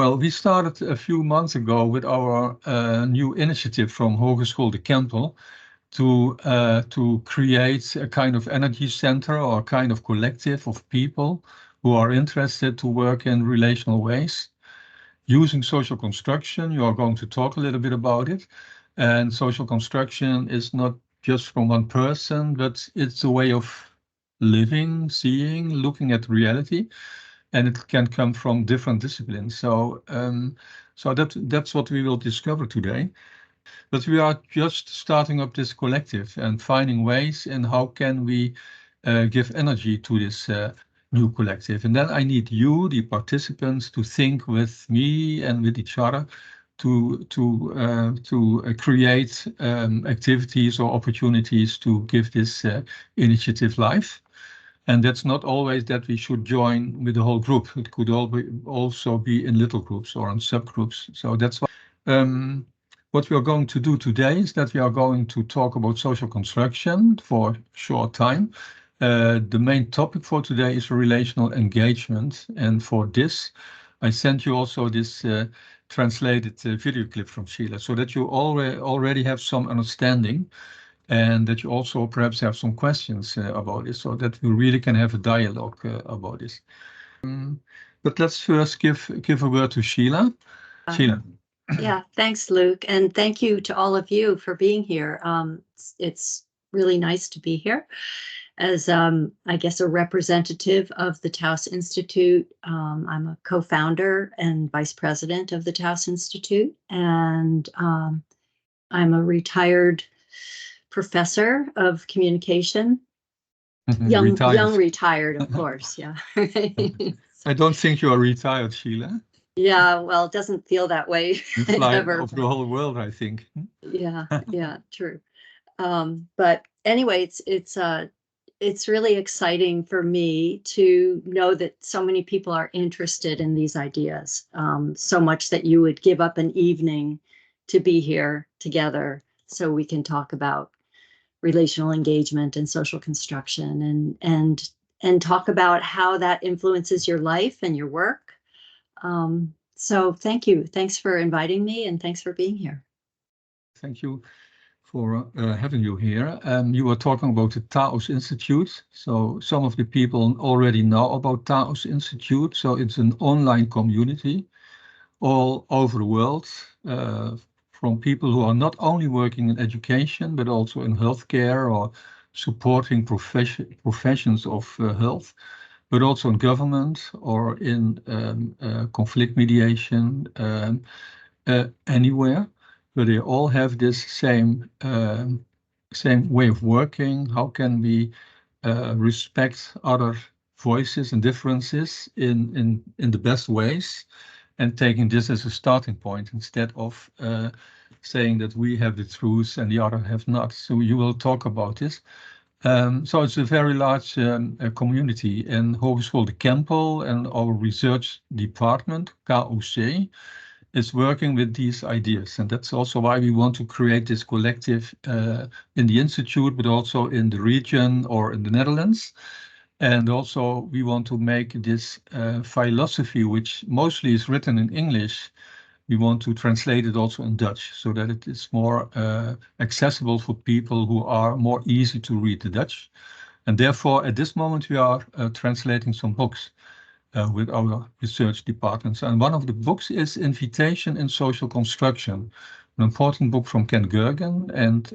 Well, we started a few months ago with our new initiative from Hogeschool de Kempel to create a kind of energy center or a kind of collective of people who are interested to work in relational ways. Using social construction, you are going to talk a little bit about it. And social construction is not just from one person, but it's a way of living, seeing, looking at reality, and it can come from different disciplines. So that's what we will discover today. But we are just starting up this collective and finding ways in how can we give energy to this new collective. And then I need you, the participants, to think with me and with each other to create activities or opportunities to give this initiative life. And that's not always that we should join with the whole group. It could also be in little groups or in subgroups. So that's why what we are going to do today is that we are going to talk about social construction for a short time. The main topic for today is relational engagement. And for this, I sent you also this translated video clip from Sheila so that you already have some understanding and that you also perhaps have some questions about this so that we really can have a dialogue about this. But let's first give a word to Sheila. Sheila. Yeah, thanks, Luc. And thank you to all of you for being here. It's really nice to be here as, I guess, a representative of the TAOS Institute. I'm a co-founder and vice president of the TAOS Institute, and I'm a retired professor of communication. Young retired, of course, yeah. I don't think you are retired, Sheila. Yeah, well, it doesn't feel that way. You fly over the whole world, I think. Yeah, true. But anyway, it's really exciting for me to know that so many people are interested in these ideas, so much that you would give up an evening to be here together so we can talk about relational engagement and social construction and talk about how that influences your life and your work. So thank you. Thanks for inviting me and thanks for being here. Thank you for having you here. You were talking about the TAOS Institute. So some of the people already know about TAOS Institute. So it's an online community all over the world from people who are not only working in education, but also in healthcare or supporting professions of health, but also in government or in conflict mediation, anywhere. But they all have this same way of working. How can we respect other voices and differences in the best ways, and taking this as a starting point instead of saying that we have the truth and the other have not. So you will talk about this. So it's a very large community, and Hogeschool de Kempel and our research department, KOC, is working with these ideas. And that's also why we want to create this collective in the Institute, but also in the region or in the Netherlands. And also we want to make this philosophy, which mostly is written in English, we want to translate it also in Dutch so that it is more accessible for people who are more easy to read the Dutch. And therefore, at this moment, we are translating some books with our research departments. And one of the books is Invitation in Social Construction, an important book from Ken Gergen. And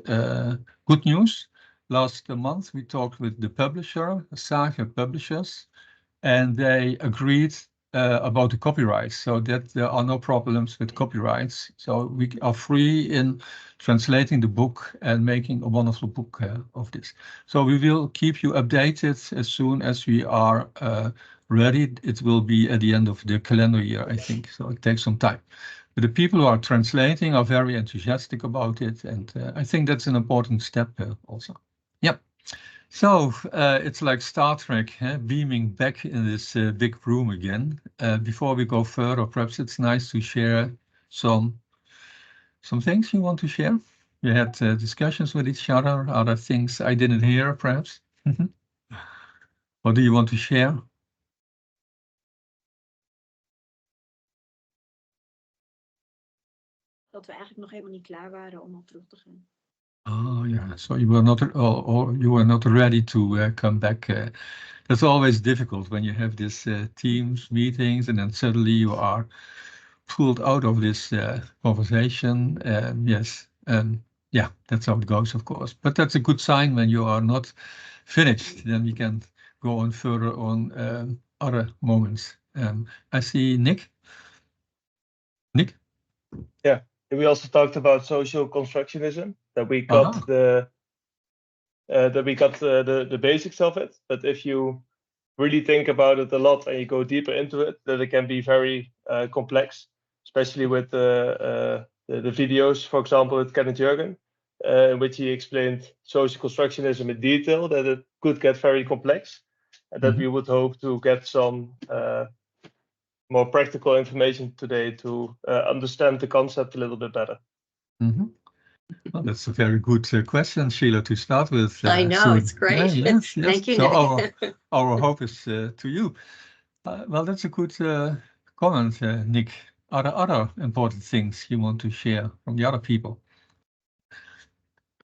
good news, last month we talked with the publisher, Saga Publishers, and they agreed about the copyrights, so that there are no problems with copyrights. So we are free in translating the book and making a wonderful book of this. So we will keep you updated as soon as we are ready. It will be at the end of the calendar year, I think, so it takes some time. But the people who are translating are very enthusiastic about it, and I think that's an important step also. Yep. So it's like Star Trek, beaming back in this big room again. Before we go further, perhaps it's nice to share some things you want to share. You had discussions with each other, other things I didn't hear, perhaps. What do you want to share? dat we eigenlijk nog helemaal niet klaar waren om op terug te gaan. Oh yeah, so you were not, or you were not ready to come back. That's always difficult when you have this teams meetings, and then suddenly you are pulled out of this conversation. Yes, yeah, that's how it goes, of course. But that's a good sign when you are not finished. Then we can go on further on other moments. I see Nick. Nick. Yeah, we also talked about social constructionism, that we got the basics of it. But if you really think about it a lot and you go deeper into it, that it can be very complex, especially with the videos, for example, with Kenneth Jurgen, in which he explained social constructionism in detail, that it could get very complex, and that we would hope to get some more practical information today to understand the concept a little bit better. Well, that's a very good question, Sheila, to start with. I know, soon. it's great. Yes. Thank you, So Nick. our hope is to you. Well, that's a good comment, Nick. Are there other important things you want to share from the other people?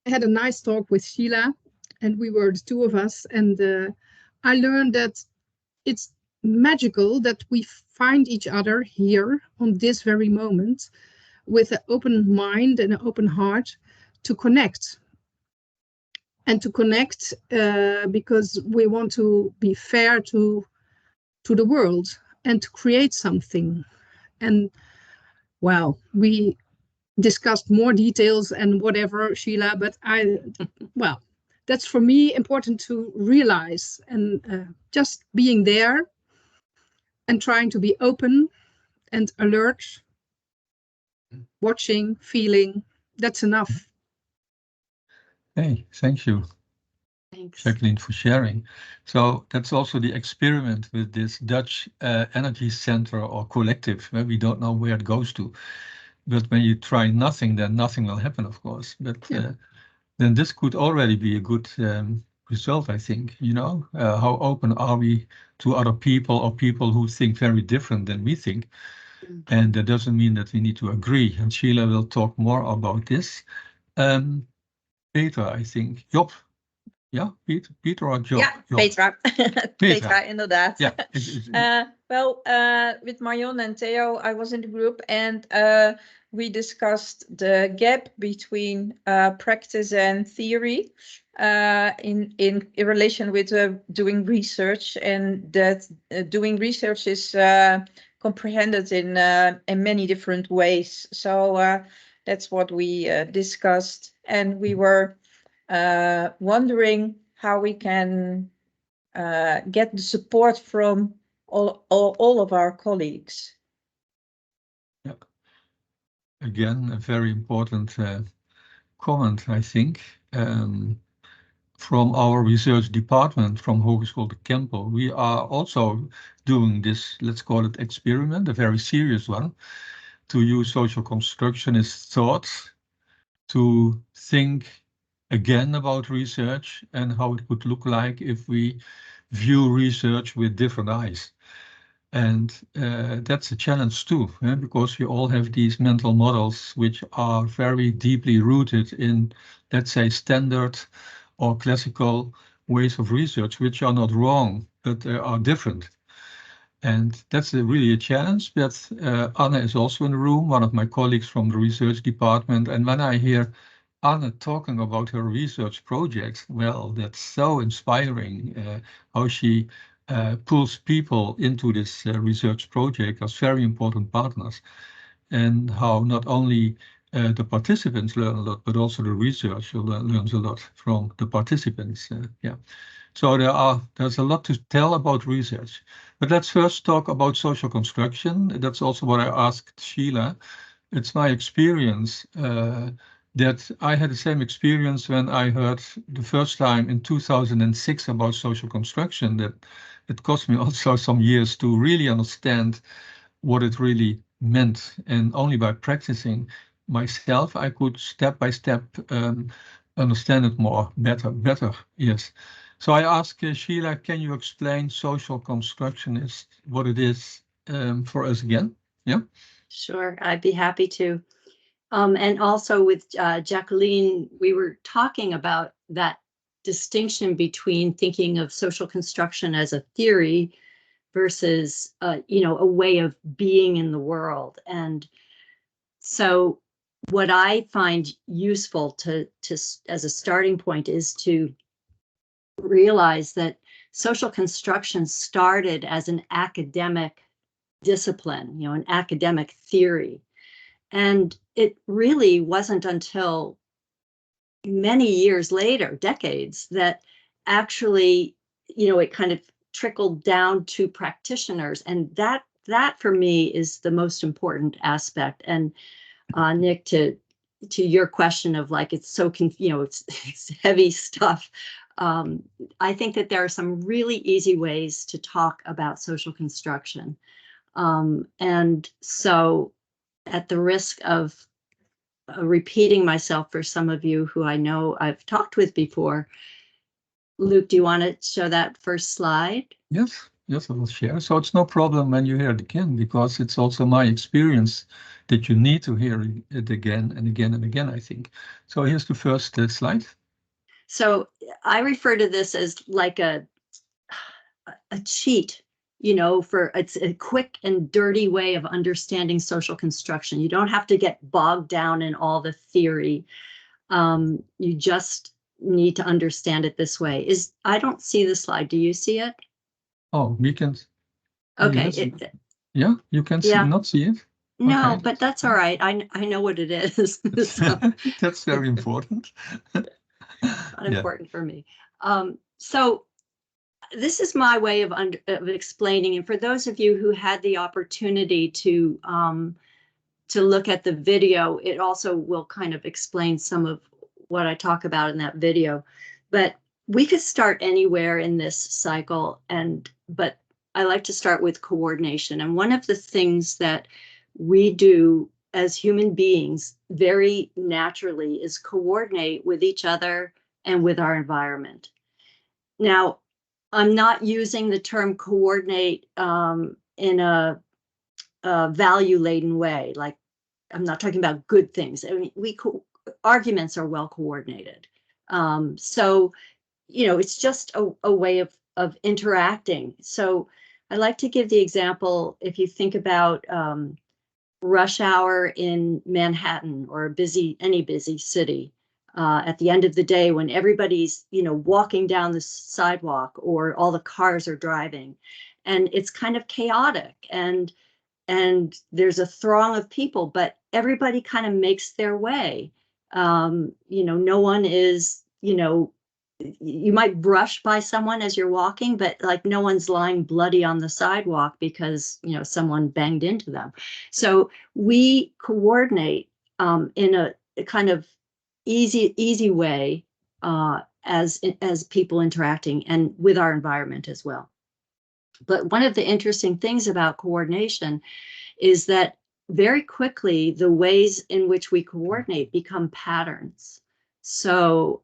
I had a nice talk with Sheila, and we were the two of us, and I learned that it's magical that we find each other here on this very moment with an open mind and an open heart to connect. And to connect because we want to be fair to the world and to create something. And well, we discussed more details and whatever, Sheila, but well, that's for me important to realize, and just being there and trying to be open and alert, watching, feeling, that's enough. Hey, thank you. Thanks. Jacqueline, for sharing. So that's also the experiment with this Dutch Energy Center or collective, where we don't know where it goes to. But when you try nothing, then nothing will happen, of course. But then this could already be a good result, I think. You know, how open are we to other people or people who think very different than we think? And that doesn't mean that we need to agree. And Sheila will talk more about this. Peter, I think. Job. Ja, Peter or Job? Ja, Petra. Petra, inderdaad. Yeah. Well, with Marion and Theo, I was in the group, and we discussed the gap between practice and theory in relation with doing research, and that doing research is comprehended in many different ways. So that's what we discussed, and we were wondering how we can get the support from all of our colleagues. Yeah. Again, a very important comment, I think, from our research department from Hogeschool de Kempel. We are also doing this, let's call it experiment, a very serious one, to use social constructionist thoughts to think again about research and how it would look like if we view research with different eyes. And that's a challenge too, because we all have these mental models which are very deeply rooted in, let's say, standard or classical ways of research, which are not wrong, but they are different. And that's really a challenge. But Anne is also in the room, one of my colleagues from the research department. And when I hear Anne talking about her research projects, well, that's so inspiring, how she pulls people into this research project as very important partners, and how not only the participants learn a lot, but also the researcher learns a lot from the participants. Yeah. So there's a lot to tell about research. But let's first talk about social construction. That's also what I asked Sheila. It's my experience that I had the same experience when I heard the first time in 2006 about social construction, that it cost me also some years to really understand what it really meant. And only by practicing myself, I could step by step understand it better, yes. So I asked Sheila, can you explain social constructionist, what it is for us again? Yeah. Sure, I'd be happy to. And also with Jacqueline, we were talking about that distinction between thinking of social construction as a theory versus, you know, a way of being in the world. And so what I find useful to as a starting point is to realize that social construction started as an academic discipline, you know, an academic theory. And it really wasn't until many years later, decades, that actually, you know, it kind of trickled down to practitioners. And that for me is the most important aspect. And Nick, to your question of like, it's so, you know, it's heavy stuff. I think that there are some really easy ways to talk about social construction. And so at the risk of repeating myself for some of you who I know I've talked with before, Luke, do you want to show that first slide? Yes, yes, I will share. So it's no problem when you hear it again, because it's also my experience that you need to hear it again and again and again, I think. So here's the first slide. So I refer to this as like a cheat, you know, it's a quick and dirty way of understanding social construction. You don't have to get bogged down in all the theory. You just need to understand it this way. I don't see the slide. Do you see it? Oh, we can. Okay. Yes. Yeah, you can Yeah. not see it. No, Okay. but that's all right. I know what it is. So that's very important. not important for me. So this is my way of explaining, and for those of you who had the opportunity to look at the video, it also will kind of explain some of what I talk about in that video. But we could start anywhere in this cycle, but I like to start with coordination. And one of the things that we do as human beings very naturally is coordinate with each other and with our environment. Now, I'm not using the term coordinate in a value-laden way. Like, I'm not talking about good things. I mean, arguments are well coordinated. So, you know, it's just a way of interacting. So I like to give the example, if you think about rush hour in Manhattan or any busy city. At the end of the day, when everybody's, you know, walking down the sidewalk or all the cars are driving, and it's kind of chaotic, and there's a throng of people, but everybody kind of makes their way. You know, no one is, you know, you might brush by someone as you're walking, but like no one's lying bloody on the sidewalk because, you know, someone banged into them. So we coordinate in a kind of easy way as people interacting and with our environment as well. But one of the interesting things about coordination is that very quickly the ways in which we coordinate become patterns. So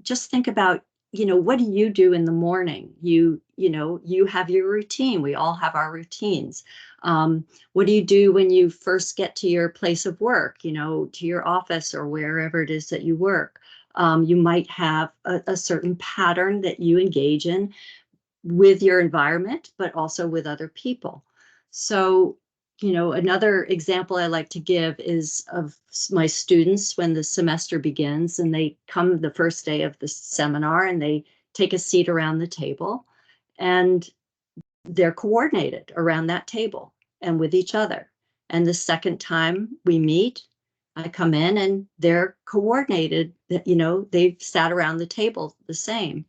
just think about, you know, what do you do in the morning? You know, you have your routine. We all have our routines. What do you do when you first get to your place of work, you know, to your office or wherever it is that you work? You might have a certain pattern that you engage in with your environment, but also with other people. So, you know, another example I like to give is of my students when the semester begins and they come the first day of the seminar and they take a seat around the table and they're coordinated around that table and with each other. And the second time we meet, I come in and they're coordinated, that, you know, they've sat around the table the same.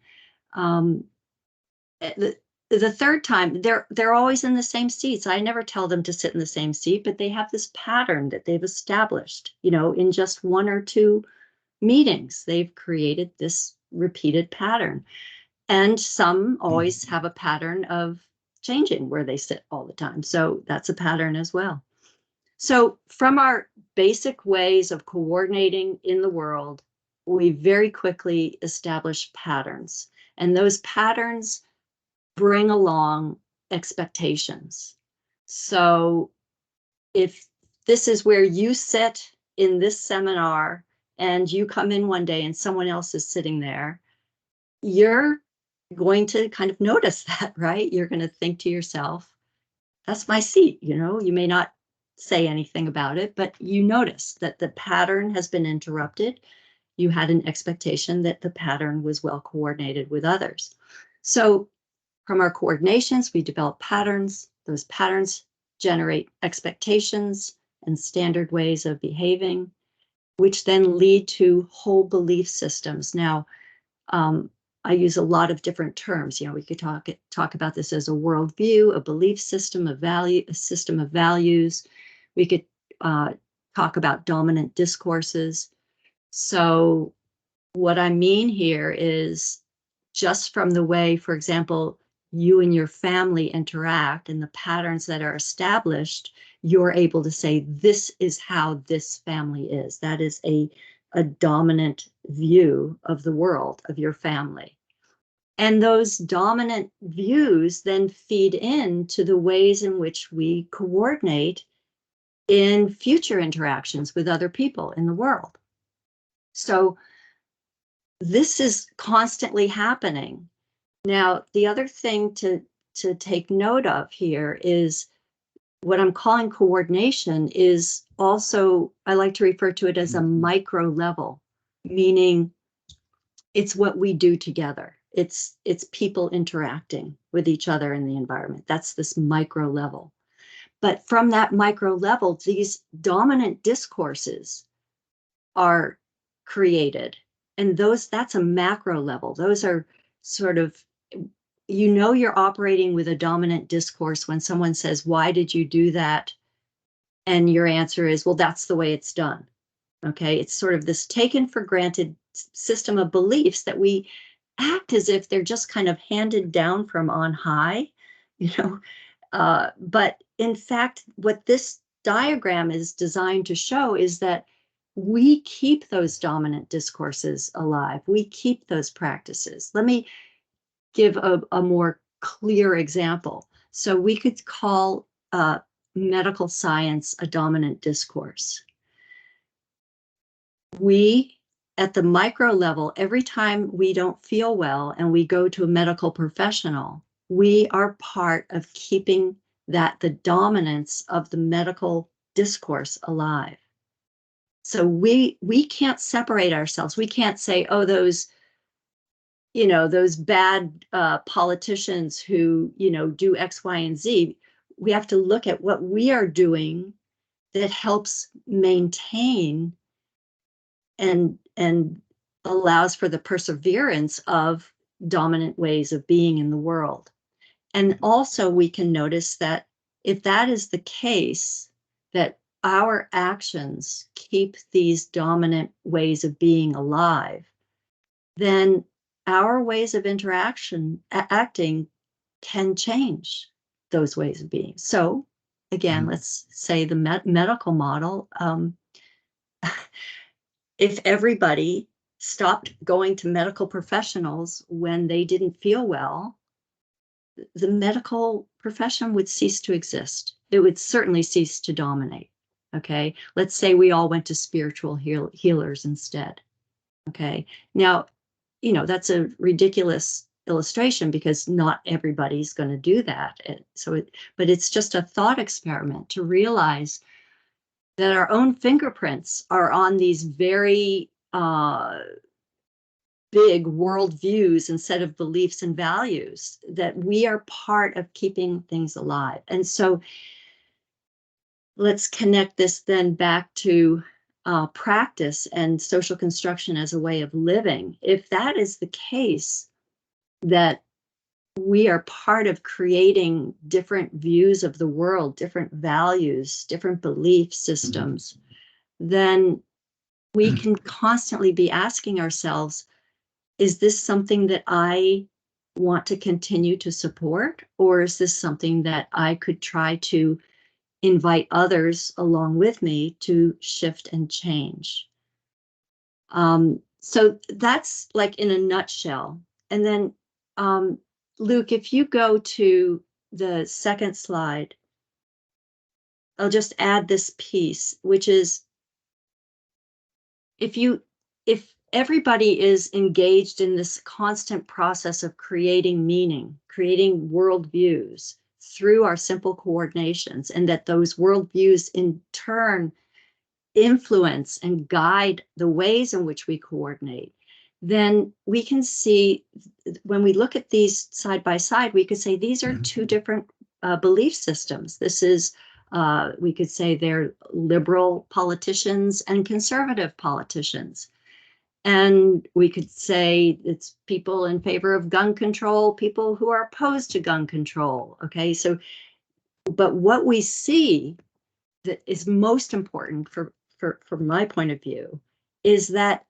The third time, they're always in the same seats. I never tell them to sit in the same seat, but they have this pattern that they've established, you know, in just one or two meetings. They've created this repeated pattern. And some always have a pattern of changing where they sit all the time. So that's a pattern as well. So from our basic ways of coordinating in the world, we very quickly establish patterns. And those patterns bring along expectations. So if this is where you sit in this seminar and you come in one day and someone else is sitting there, you're going to kind of notice that, right? You're going to think to yourself, that's my seat, you know, you may not say anything about it, but you notice that the pattern has been interrupted. You had an expectation that the pattern was well coordinated with others. So from our coordinations, we develop patterns. Those patterns generate expectations and standard ways of behaving, which then lead to whole belief systems. Now, I use a lot of different terms. You know, we could talk about this as a worldview, a belief system, a system of values. We could talk about dominant discourses. So what I mean here is just from the way, for example, you and your family interact and the patterns that are established, you're able to say, this is how this family is. That is a dominant view of the world, of your family. And those dominant views then feed into the ways in which we coordinate in future interactions with other people in the world. So this is constantly happening. Now, the other thing to take note of here is what I'm calling coordination is also, I like to refer to it as a micro level, meaning it's what we do together. It's people interacting with each other in the environment. That's this micro level. But from that micro level, these dominant discourses are created. And that's a macro level. Those are sort of, you know, you're operating with a dominant discourse when someone says, why did you do that? And your answer is, well, that's the way it's done. Okay, it's sort of this taken for granted system of beliefs that we act as if they're just kind of handed down from on high, you know. But in fact, what this diagram is designed to show is that we keep those dominant discourses alive. We keep those practices. Let me give a more clear example. So we could call medical science a dominant discourse. We, at the micro level, every time we don't feel well and we go to a medical professional, we are part of keeping the dominance of the medical discourse alive. So we can't separate ourselves. We can't say, oh, those bad politicians who, do X, Y, and Z. We have to look at what we are doing that helps maintain and allows for the perseverance of dominant ways of being in the world. And also we can notice that if that is the case, that our actions keep these dominant ways of being alive, then our ways of acting can change those ways of being. So again, let's say the medical model, if everybody stopped going to medical professionals when they didn't feel well, the medical profession would cease to exist. It would certainly cease to dominate. Okay, let's say we all went to spiritual healers instead. Okay, now, that's a ridiculous illustration because not everybody's going to do that. But it's just a thought experiment to realize that our own fingerprints are on these very big worldviews and set of beliefs and values, that we are part of keeping things alive. And so let's connect this then back to practice and social construction as a way of living. If that is the case, that we are part of creating different views of the world, different values, different belief systems, then we can constantly be asking ourselves, is this something that I want to continue to support? Or is this something that I could try to invite others along with me to shift and change? So that's like in a nutshell. And then Luke, if you go to the second slide, I'll just add this piece, which is if everybody is engaged in this constant process of creating meaning, creating worldviews through our simple coordinations, and that those worldviews in turn influence and guide the ways in which we coordinate, then we can see, when we look at these side by side, we could say these are two different belief systems. This is, we could say they're liberal politicians and conservative politicians. And we could say it's people in favor of gun control, people who are opposed to gun control. Okay, so, but what we see that is most important from my point of view is that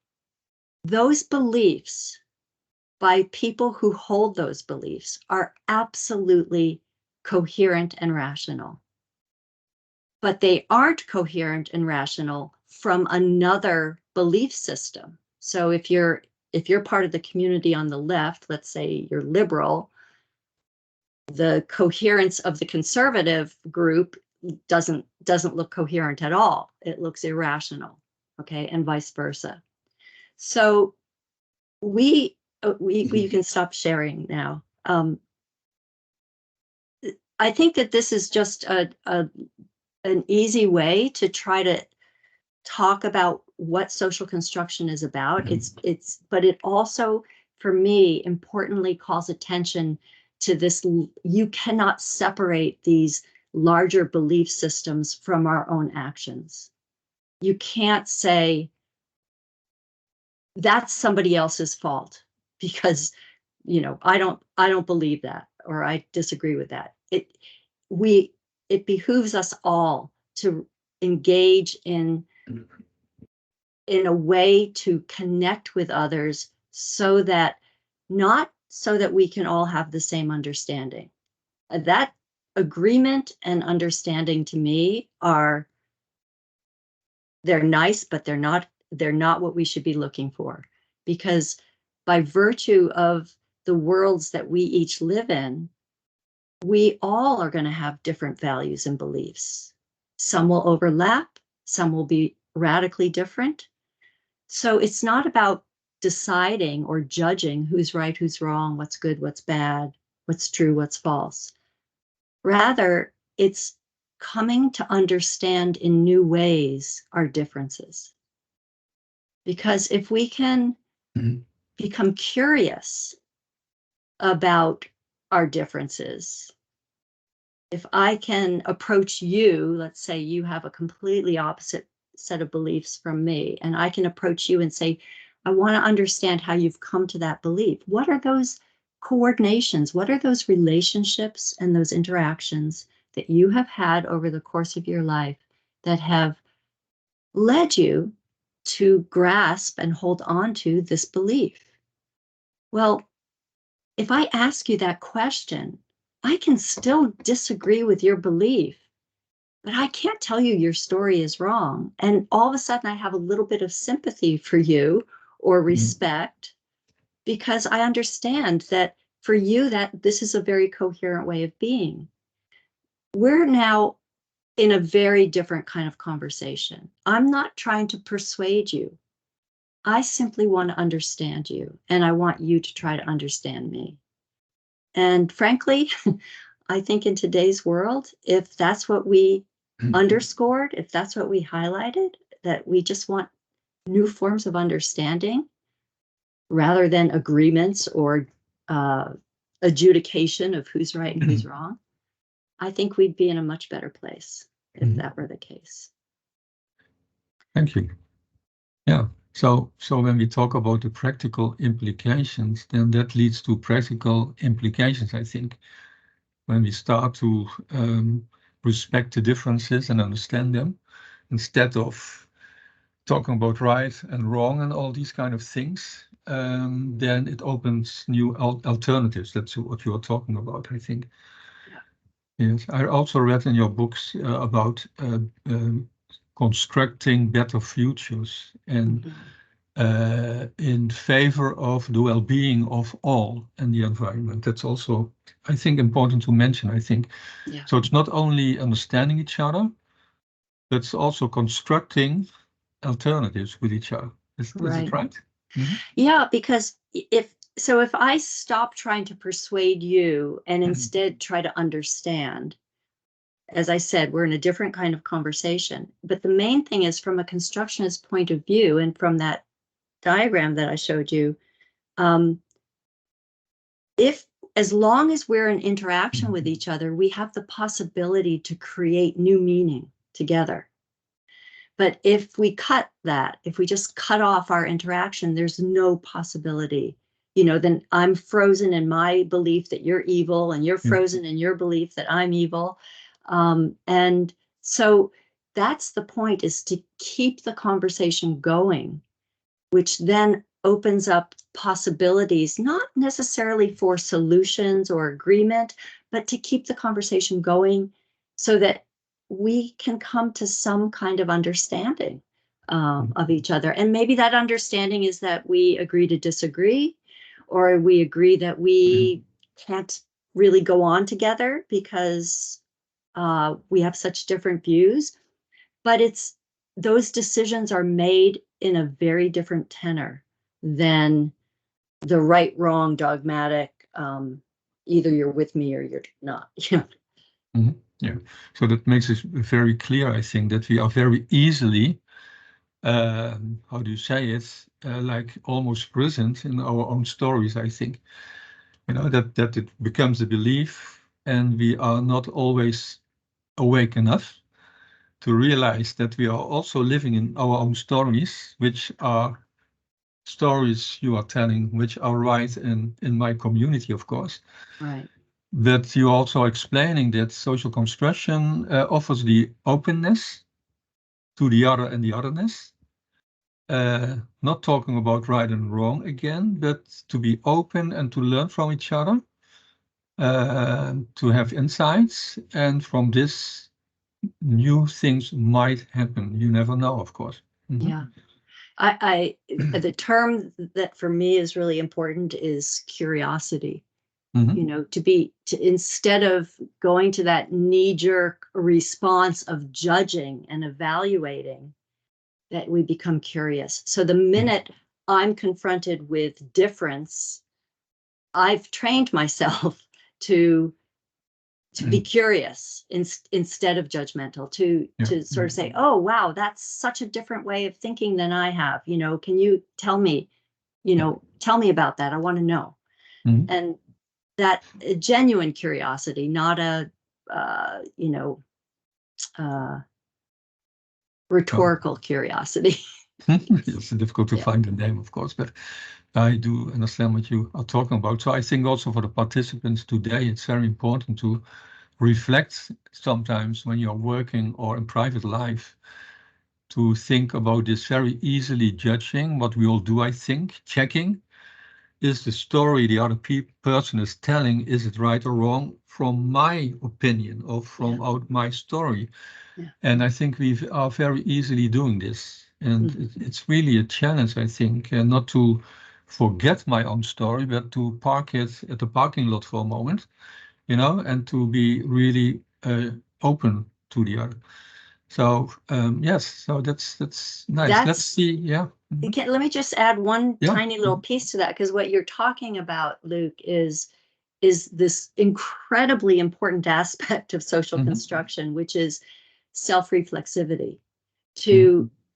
those beliefs by people who hold those beliefs are absolutely coherent and rational. But they aren't coherent and rational from another belief system. So if you're part of the community on the left, let's say you're liberal, the coherence of the conservative group doesn't look coherent at all. It looks irrational, okay, and vice versa. So we can stop sharing now. I think that this is just an easy way to try to talk about what social construction is about. But it also, for me, importantly calls attention to this. You cannot separate these larger belief systems from our own actions. You can't say that's somebody else's fault because, you know, I don't believe that, or I disagree with that. It behooves us all to engage in a way to connect with others so that we can all have the same understanding. That agreement and understanding to me they're nice, but they're not what we should be looking for, because by virtue of the worlds that we each live in, we all are going to have different values and beliefs. Some will overlap, some will be radically different. So it's not about deciding or judging who's right, who's wrong, what's good, what's bad, what's true, what's false. Rather, it's coming to understand in new ways our differences. Because if we can become curious about our differences, if I can approach you, let's say you have a completely opposite set of beliefs from me, and I can approach you and say, I want to understand how you've come to that belief. What are those coordinations? What are those relationships and those interactions that you have had over the course of your life that have led you to grasp and hold on to this belief? Well, if I ask you that question, I can still disagree with your belief, but I can't tell you your story is wrong. And all of a sudden I have a little bit of sympathy for you or respect, because I understand that for you, that this is a very coherent way of being. We're now in a very different kind of conversation. I'm not trying to persuade you. I simply want to understand you, and I want you to try to understand me. And frankly, I think in today's world, if that's what we underscored, if that's what we highlighted, that we just want new forms of understanding rather than agreements or adjudication of who's right and who's wrong, I think we'd be in a much better place if that were the case. Thank you. Yeah. So when we talk about the practical implications, then that leads to practical implications, I think, when we start to respect the differences and understand them, instead of talking about right and wrong and all these kind of things, then it opens new alternatives. That's what you are talking about, I think. Yeah. Yes, I also read in your books about constructing better futures and in favor of the well-being of all and the environment. That's also, I think, important to mention, I think. Yeah. So it's not only understanding each other, but it's also constructing alternatives with each other. Is it Right. right? Mhm. Yeah, because if I stop trying to persuade you and instead try to understand, as I said, we're in a different kind of conversation. But the main thing is, from a constructionist point of view, and from that diagram that I showed you, if as long as we're in interaction with each other, we have the possibility to create new meaning together. But if we cut that, if we just cut off our interaction, there's no possibility. Then I'm frozen in my belief that you're evil, and you're frozen in your belief that I'm evil. And so that's the point, is to keep the conversation going, which then opens up possibilities, not necessarily for solutions or agreement, but to keep the conversation going so that we can come to some kind of understanding of each other. And maybe that understanding is that we agree to disagree, or we agree that we can't really go on together because we have such different views. But those decisions are made in a very different tenor than the right, wrong, dogmatic, either you're with me or you're not. Yeah, so that makes it very clear, I think, that we are very easily, how do you say it, like almost present in our own stories, I think. That it becomes a belief, and we are not always awake enough to realize that we are also living in our own stories, which are stories you are telling, which are right in my community, of course. Right. But you're also explaining that social construction offers the openness to the other and the otherness. Not talking about right and wrong again, but to be open and to learn from each other, to have insights, and from this, new things might happen. You never know, of course. Yeah. The term that for me is really important is curiosity. Instead of going to that knee-jerk response of judging and evaluating, that we become curious. So the minute I'm confronted with difference, I've trained myself to be curious instead of judgmental, to sort of say, oh, wow, that's such a different way of thinking than I have. Can you tell me about that? I want to know. And that genuine curiosity, not a, rhetorical curiosity. It's difficult to find the name, of course, but I do understand what you are talking about. So I think also for the participants today, it's very important to reflect sometimes when you're working or in private life, to think about this very easily judging, what we all do, I think, checking, is the story the other person is telling, is it right or wrong from my opinion or from out my story? Yeah. And I think we are very easily doing this. And it's really a challenge, I think, not to forget my own story, but to park it at the parking lot for a moment, and to be really open to the other. So yes, so that's nice. Let's see. Yeah. Let me just add one tiny little piece to that, because what you're talking about, Luke, is this incredibly important aspect of social construction, which is self-reflexivity.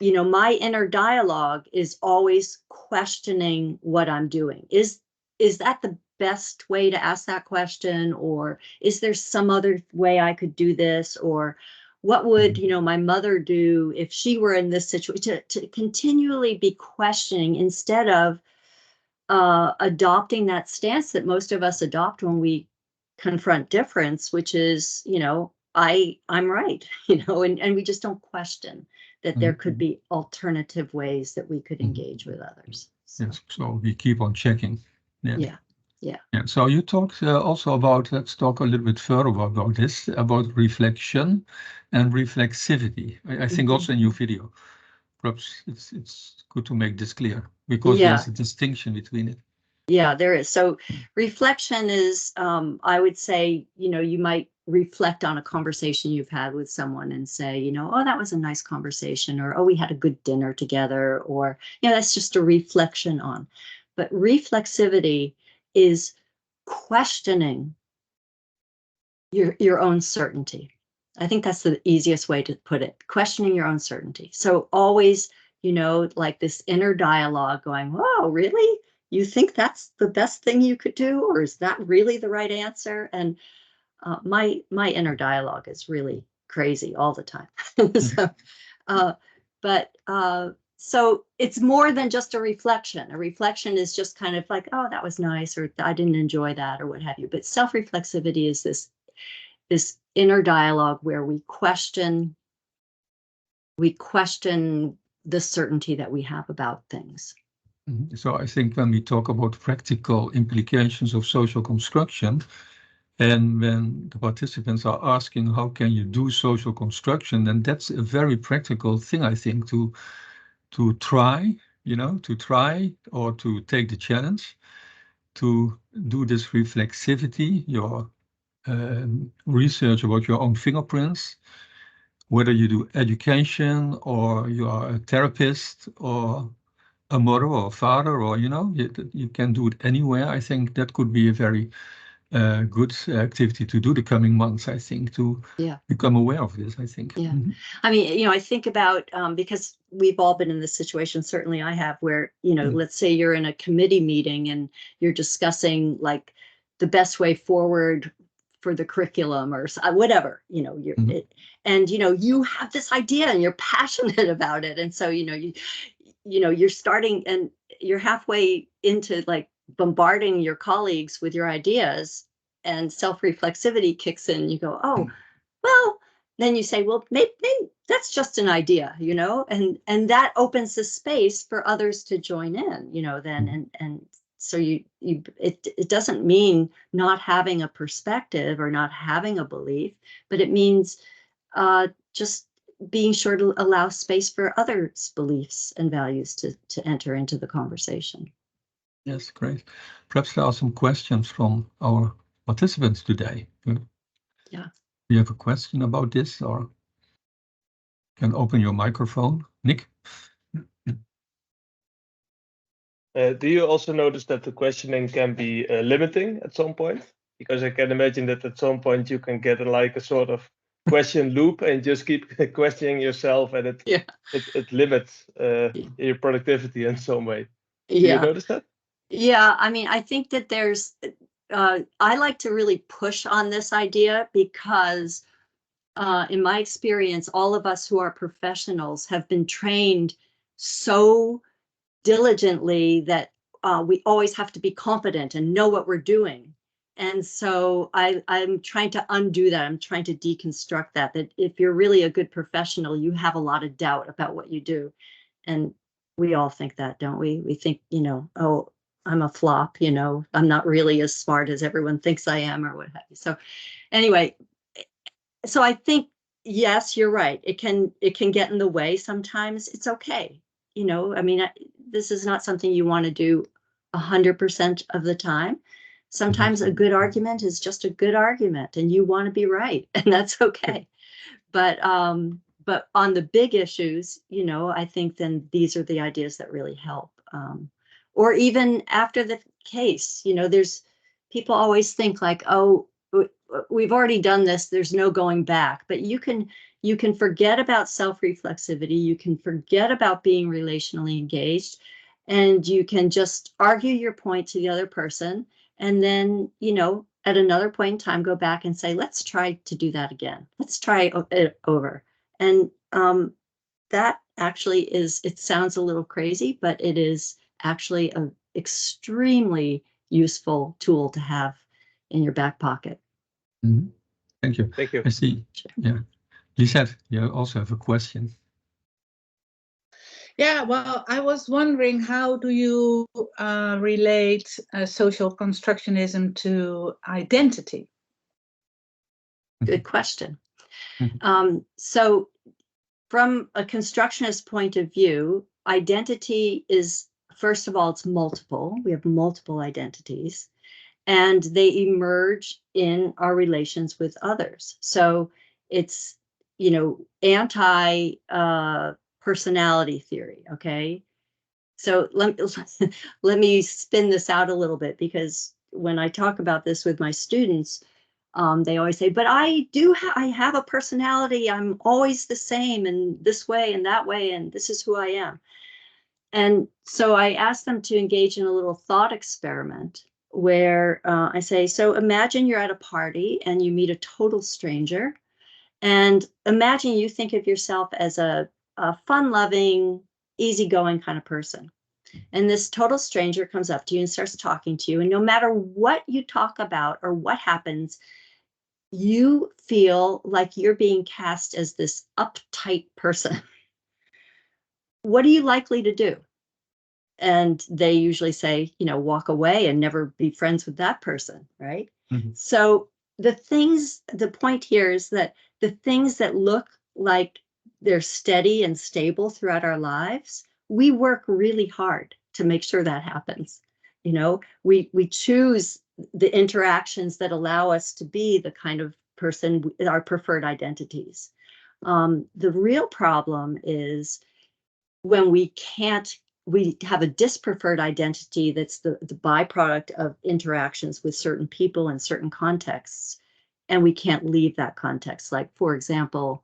My inner dialogue is always questioning what I'm doing. Is that the best way to ask that question? Or is there some other way I could do this? Or what would, my mother do if she were in this situation? To continually be questioning instead of adopting that stance that most of us adopt when we confront difference, which is, I'm right, and we just don't question that there could be alternative ways that we could engage with others. So. Yes, so we keep on checking. Yeah. So you talked also about, let's talk a little bit further about this, about reflection and reflexivity. I think also in your video, perhaps it's good to make this clear, because there's a distinction between it. Yeah, there is. So reflection is, I would say, you might reflect on a conversation you've had with someone and say, you know, oh, that was a nice conversation, or oh, we had a good dinner together, or, you know, that's just a reflection on. But reflexivity is questioning your own certainty. I think that's the easiest way to put it, questioning your own certainty. So always, you know, like this inner dialogue going, whoa, really? You think that's the best thing you could do? Or is that really the right answer? And my inner dialogue is really crazy all the time. So it's more than just a reflection. A reflection is just kind of like, oh, that was nice, or I didn't enjoy that, or what have you. But self-reflexivity is this inner dialogue where we question the certainty that we have about things. So I think when we talk about practical implications of social construction, and when the participants are asking how can you do social construction, then that's a very practical thing, I think, to try, you know, to try or to take the challenge to do this reflexivity, your research about your own fingerprints, whether you do education or you are a therapist or a mother or a father, or, you know, you can do it anywhere. I think that could be a very good activity to do the coming months, I think, to become aware of this, I think. Yeah. I mean, you know, I think about, because we've all been in this situation, certainly I have, where, you know, let's say you're in a committee meeting and you're discussing like the best way forward for the curriculum or whatever, you know, and, you know, you have this idea and you're passionate about it. And so, you know, you're starting and you're halfway into like bombarding your colleagues with your ideas, and self-reflexivity kicks in. You go, oh, well, then you say, well, maybe that's just an idea, you know, and that opens the space for others to join in, you know, then, and so it doesn't mean not having a perspective or not having a belief, but it means just being sure to allow space for others' beliefs and values to enter into the conversation. Yes, great. Perhaps there are some questions from our participants today. Yeah. Do you have a question about this, or can open your microphone, Nick? Do you also notice that the questioning can be limiting at some point? Because I can imagine that at some point you can get like a sort of question loop and just keep questioning yourself, and it limits your productivity in some way. Do you notice that? Yeah, I mean, I think that there's, I like to really push on this idea because in my experience, all of us who are professionals have been trained so diligently that we always have to be competent and know what we're doing. And so I'm trying to undo that. I'm trying to deconstruct that if you're really a good professional, you have a lot of doubt about what you do. And we all think that, don't we? We think, you know, oh, I'm a flop, you know, I'm not really as smart as everyone thinks I am, or what have you. So anyway, so I think, yes, you're right. It can get in the way sometimes. It's okay. You know, I mean, this is not something you want to do 100% of the time. Sometimes a good argument is just a good argument and you want to be right, and that's okay. But on the big issues, you know, I think then these are the ideas that really help. Or even after the case, you know, there's people always think like, oh, we've already done this, there's no going back. But you can forget about self-reflexivity, you can forget about being relationally engaged, and you can just argue your point to the other person, and then, you know, at another point in time, go back and say, let's try to do that again. Let's try it over. And that actually it sounds a little crazy, but it is actually an extremely useful tool to have in your back pocket. Mm-hmm. Thank you. Thank you. I see. Yeah. Lisette, you also have a question. Yeah, well, I was wondering, how do you relate social constructionism to identity? Good question. So from a constructionist point of view, identity is, first of all, it's multiple. We have multiple identities. and they emerge in our relations with others. So it's, anti personality theory. Okay. So let me spin this out a little bit, because when I talk about this with my students, they always say, but I have a personality. I'm always the same in this way and that way, and this is who I am. And so I ask them to engage in a little thought experiment where I say, so imagine you're at a party and you meet a total stranger, and imagine you think of yourself as a fun-loving, easygoing kind of person. And this total stranger comes up to you and starts talking to you. And no matter what you talk about or what happens, you feel like you're being cast as this uptight person. What are you likely to do? And they usually say, walk away and never be friends with that person, right? Mm-hmm. So the point here is that the things that look like they're steady and stable throughout our lives, we work really hard to make sure that happens. We choose the interactions that allow us to be the kind of person, our preferred identities. The real problem is when we have a dispreferred identity that's the byproduct of interactions with certain people in certain contexts, and we can't leave that context. Like, for example,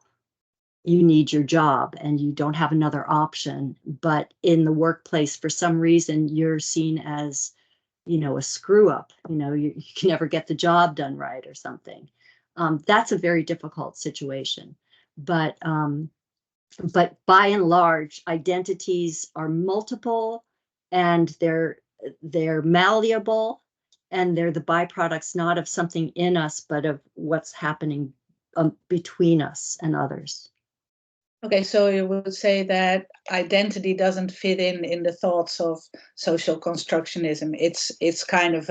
you need your job and you don't have another option, but in the workplace, for some reason, you're seen as, a screw up, you can never get the job done right or something. That's a very difficult situation. But by and large, identities are multiple, and they're malleable, and they're the byproducts not of something in us, but of what's happening between us and others. Okay, so you would say that identity doesn't fit in the thoughts of social constructionism. It's kind of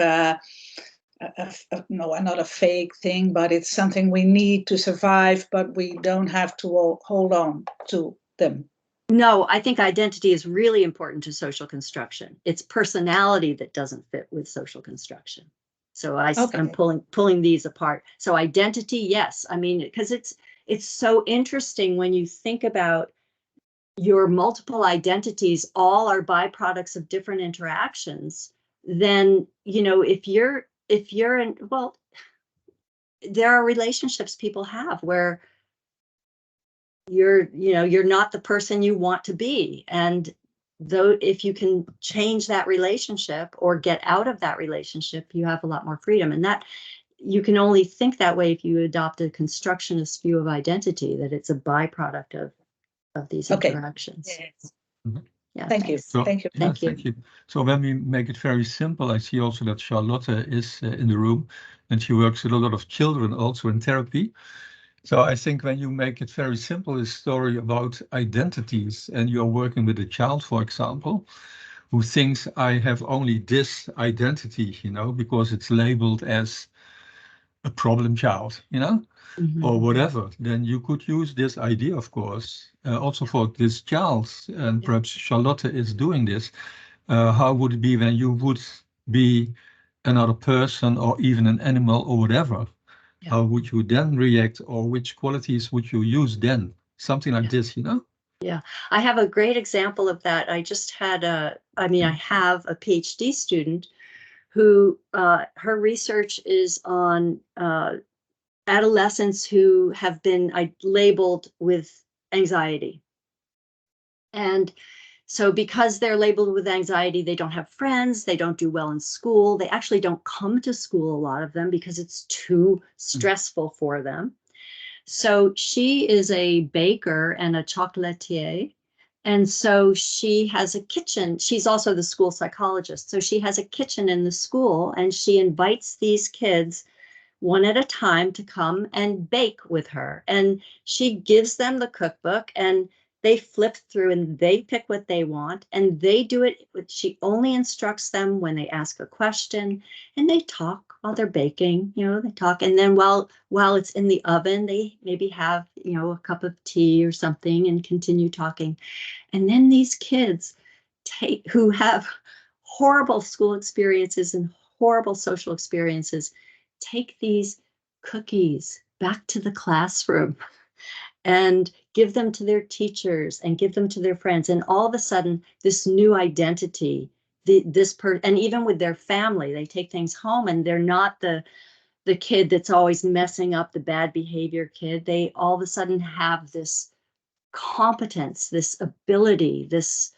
not a fake thing, but it's something we need to survive, but we don't have to hold on to them. No, I think identity is really important to social construction. It's personality that doesn't fit with social construction. So I'm pulling these apart. So identity, yes. I mean, because it's so interesting when you think about your multiple identities, all are byproducts of different interactions. Then, if you're in, well, there are relationships people have where you're not the person you want to be. And though, if you can change that relationship or get out of that relationship, you have a lot more freedom. And that you can only think that way if you adopt a constructionist view of identity, that it's a byproduct of these interactions. Yes. Mm-hmm. Yeah, thank you. Thank you. So when we make it very simple, I see also that Charlotte is in the room, and she works with a lot of children also in therapy. So I think when you make it very simple, a story about identities, and you're working with a child, for example, who thinks I have only this identity, because it's labeled as a problem child, Mm-hmm. or whatever, then you could use this idea, of course, also for this child, and perhaps Charlotte is doing this. How would it be when you would be another person or even an animal or whatever? Yeah. How would you then react, or which qualities would you use then? Something like this, Yeah, I have a great example of that. I just had I have a PhD student who her research is on adolescents who have been labeled with anxiety. And so because they're labeled with anxiety, they don't have friends, they don't do well in school, they actually don't come to school, a lot of them, because it's too stressful for them. So she is a baker and a chocolatier. And so she has a kitchen. She's also the school psychologist. So she has a kitchen in the school, and she invites these kids one at a time to come and bake with her. And she gives them the cookbook, and they flip through and they pick what they want, and they do it. She only instructs them when they ask a question, and they talk while they're baking, they talk. And then while it's in the oven, they maybe have, a cup of tea or something and continue talking. And then these kids who have horrible school experiences and horrible social experiences, take these cookies back to the classroom and give them to their teachers and give them to their friends. And all of a sudden, this new identity, and even with their family, they take things home and they're not the kid that's always messing up, the bad behavior kid. They all of a sudden have this competence, this ability, this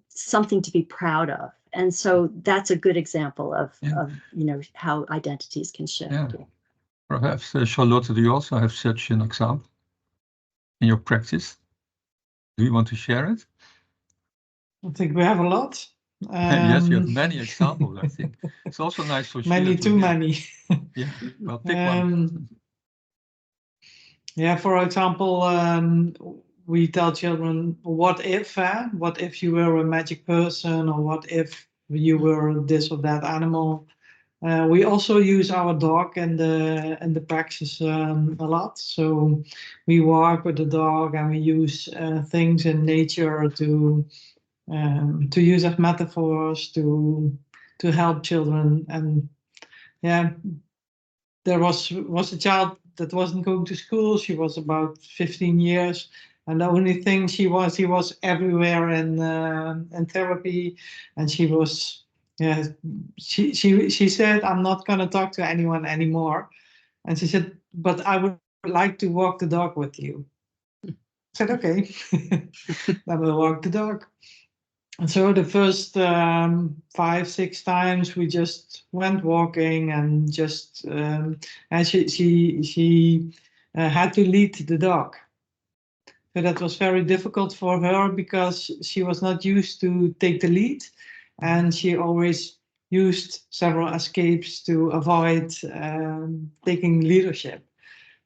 something to be proud of. And so that's a good example of how identities can shift. Yeah. Perhaps, Charlotte, do you also have such an example in your practice? Do you want to share it? I think we have a lot. Yes, you have many examples, I think. It's also nice for Many, Sheila too many. Yeah, well, pick one. Yeah, for example, we tell children, what if you were a magic person, or what if you were this or that animal? We also use our dog in the practice a lot. So we walk with the dog, and we use things in nature to use as metaphors to help children. And yeah, there was a child that wasn't going to school. She was about 15 years, and the only thing he was everywhere in therapy, and she was. Yeah, she said, "I'm not going to talk to anyone anymore," and she said, "But I would like to walk the dog with you." I said, "Okay, then we'll walk the dog." And so the first 5-6 times we just went walking, and just and she had to lead the dog. So that was very difficult for her, because she was not used to take the lead, and she always used several escapes to avoid taking leadership.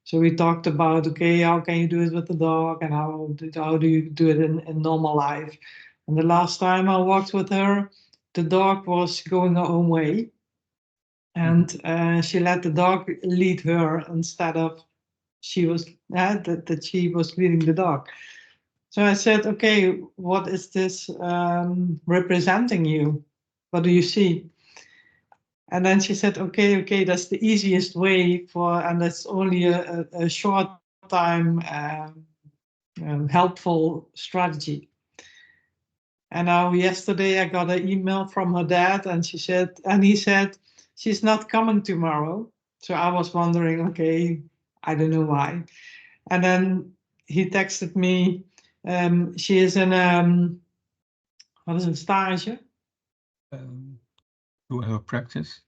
So we talked about, okay, how can you do it with the dog, and how do you do it in normal life? And the last time I walked with her, the dog was going her own way, and she let the dog lead her instead of she was leading the dog. So I said, okay, what is this representing you? What do you see? And then she said, okay, that's the easiest way and that's only a short time helpful strategy. And now yesterday I got an email from her dad, and he said, she's not coming tomorrow. So I was wondering, okay, I don't know why. And then he texted me, she is in what is een stage? Do her practice.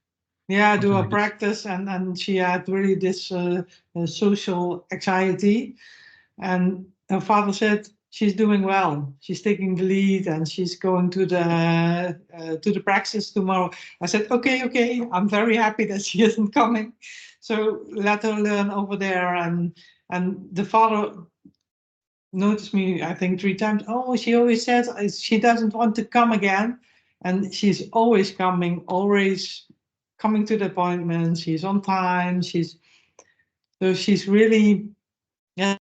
Yeah, do a practice, and she had really this social anxiety, and her father said she's doing well. She's taking the lead, and she's going to the practice tomorrow. I said, okay, I'm very happy that she isn't coming. So let her learn over there, and the father noticed me, I think 3 times. Oh, she always says she doesn't want to come again, and she's always coming to the appointment. She's on time. She's really, yes,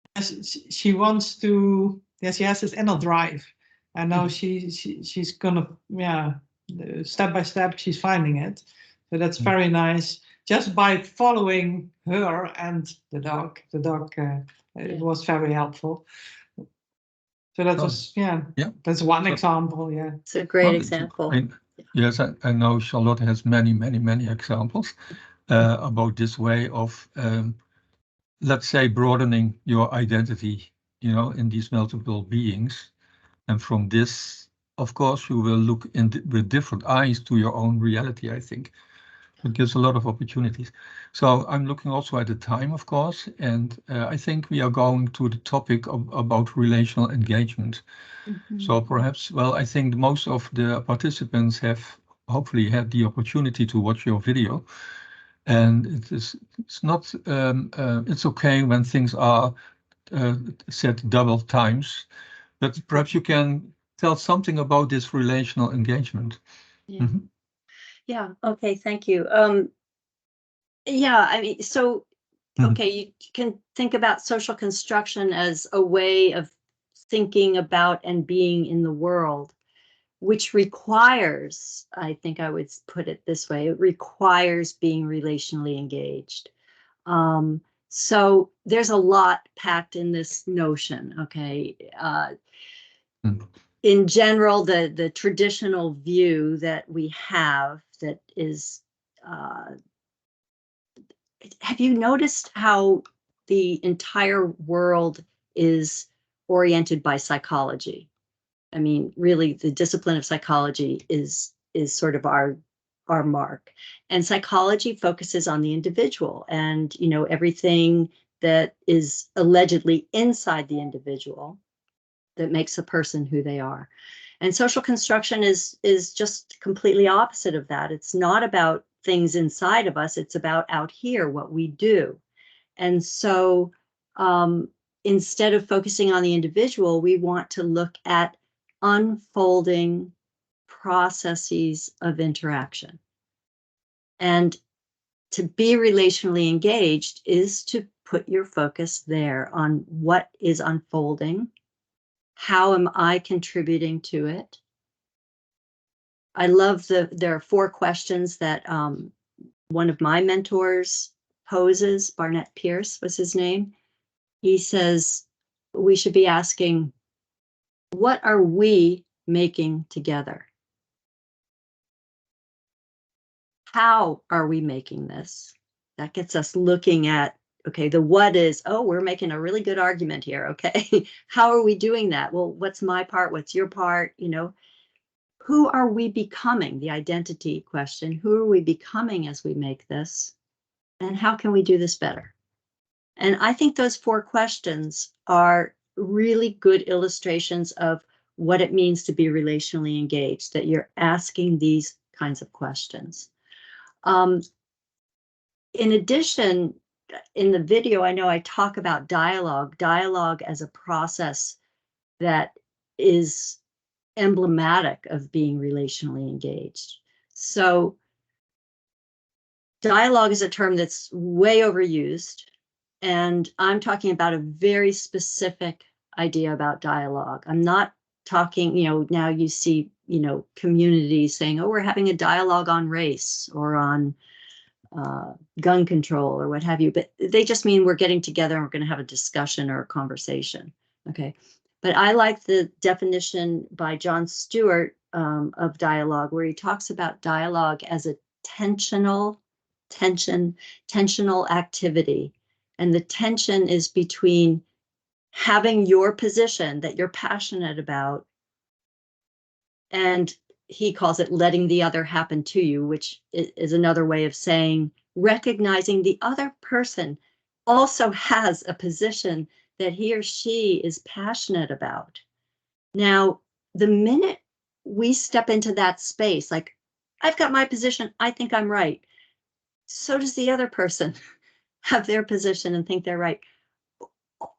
she wants to. Yes, she has this inner drive, and now she's gonna, step by step she's finding it. So that's very nice. Just by following her and the dog. It was very helpful. So that was, that's one example. Yeah, it's a great example. Yes, I know Charlotte has many examples about this way of, let's say, broadening your identity, in these multiple beings. And from this, of course, you will look with different eyes to your own reality, I think. It gives a lot of opportunities. So I'm looking also at the time, of course, and I think we are going to the topic about relational engagement. Mm-hmm. So perhaps, I think most of the participants have hopefully had the opportunity to watch your video. And it's okay when things are said double times, but perhaps you can tell something about this relational engagement. Yeah. Mm-hmm. Yeah. Okay. Thank you. Yeah. I mean, so, okay, you can think about social construction as a way of thinking about and being in the world. which requires, I think I would put it this way, it requires being relationally engaged. So there's a lot packed in this notion, okay? In general, the traditional view that we have that is, have you noticed how the entire world is oriented by psychology? I mean, really, the discipline of psychology is sort of our mark. And psychology focuses on the individual and, you know, everything that is allegedly inside the individual that makes a person who they are. And social construction is just completely opposite of that. It's not about things inside of us. It's about out here, what we do. And so instead of focusing on the individual, we want to look at unfolding processes of interaction. And to be relationally engaged is to put your focus there on what is unfolding. How am I contributing to it? I love there are 4 questions that one of my mentors poses. Barnett Pierce was his name. He says we should be asking, what are we making together? How are we making this? That gets us looking at, okay, the what is, oh, we're making a really good argument here, okay? How are we doing that? Well, what's my part? What's your part? You know, who are we becoming? The identity question. Who are we becoming as we make this? And how can we do this better? And I think those 4 questions are really good illustrations of what it means to be relationally engaged, that you're asking these kinds of questions. In addition, in the video, I know I talk about dialogue as a process that is emblematic of being relationally engaged. So dialogue is a term that's way overused, and I'm talking about a very specific idea about dialogue. I'm not talking, you know, now you see, you know, communities saying, oh, we're having a dialogue on race or on gun control or what have you, but they just mean we're getting together and we're going to have a discussion or a conversation. Okay. But I like the definition by John Stewart of dialogue, where he talks about dialogue as a tensional activity. And the tension is between having your position that you're passionate about, and he calls it letting the other happen to you, which is another way of saying recognizing the other person also has a position that he or she is passionate about. Now, the minute we step into that space, like, I've got my position, I think I'm right. So does the other person have their position and think they're right.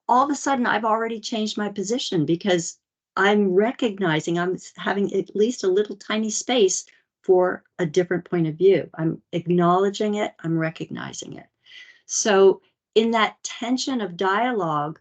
All of a sudden, I've already changed my position because I'm recognizing I'm having at least a little tiny space for a different point of view. I'm acknowledging it, I'm recognizing it. So in that tension of dialogue,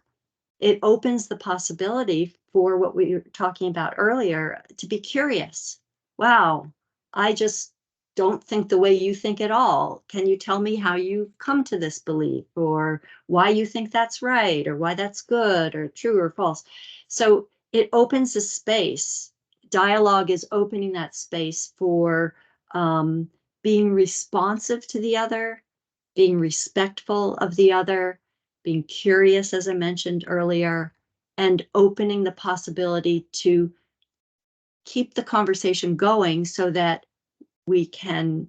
it opens the possibility for what we were talking about earlier, to be curious. Wow, I just don't think the way you think at all. Can you tell me how you've come to this belief, or why you think that's right, or why that's good, or true or false? So it opens a space. Dialogue is opening that space for being responsive to the other, being respectful of the other, being curious, as I mentioned earlier, and opening the possibility to keep the conversation going so that we can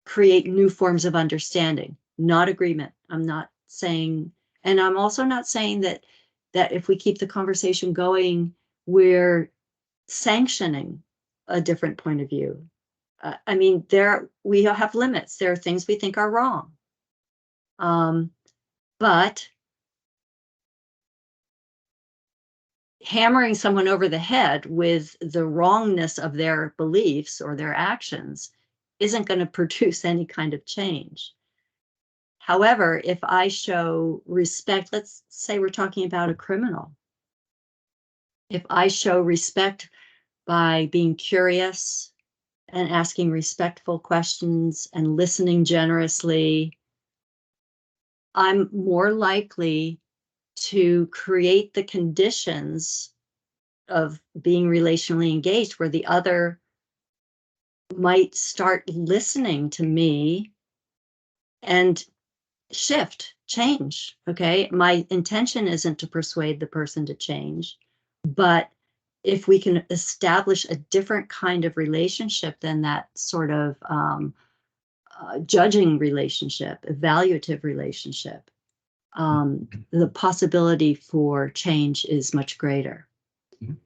create new forms of understanding, not agreement. I'm not saying, and I'm also not saying that if we keep the conversation going, we're sanctioning a different point of view. I mean, we have limits. There are things we think are wrong. But hammering someone over the head with the wrongness of their beliefs or their actions isn't going to produce any kind of change. However, if I show respect, let's say we're talking about a criminal. If I show respect by being curious and asking respectful questions and listening generously, I'm more likely to create the conditions of being relationally engaged where the other might start listening to me and change. Okay. My intention isn't to persuade the person to change, but if we can establish a different kind of relationship than that sort of judging relationship, evaluative relationship, the possibility for change is much greater.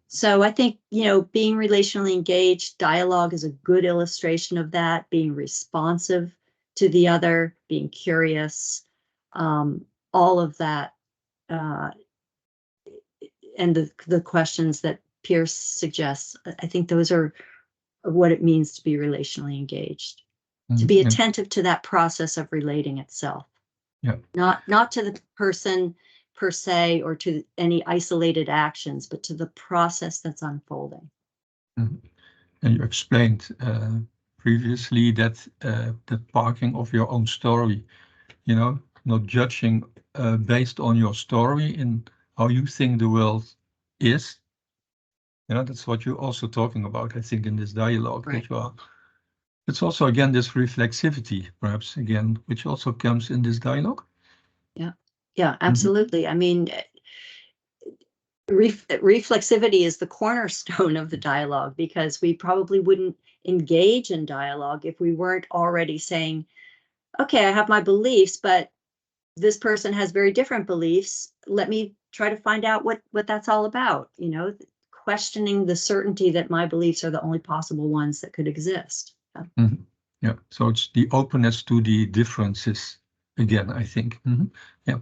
So I think, being relationally engaged, dialogue is a good illustration of that, being responsive to the other, being curious, all of that, and the questions that Pierce suggests, I think those are what it means to be relationally engaged, to be attentive to that process of relating itself. Yeah. Not to the person per se or to any isolated actions, but to the process that's unfolding. And you explained previously that the parking of your own story, not judging based on your story and how you think the world is. That's what you're also talking about, I think, in this dialogue. Right. It's also, again, this reflexivity, perhaps, again, which also comes in this dialogue. Yeah, absolutely. I mean, reflexivity is the cornerstone of the dialogue, because we probably wouldn't engage in dialogue if we weren't already saying, okay, I have my beliefs, but this person has very different beliefs. Let me try to find out what that's all about, questioning the certainty that my beliefs are the only possible ones that could exist. Yeah, so it's the openness to the differences again, I think. Yeah.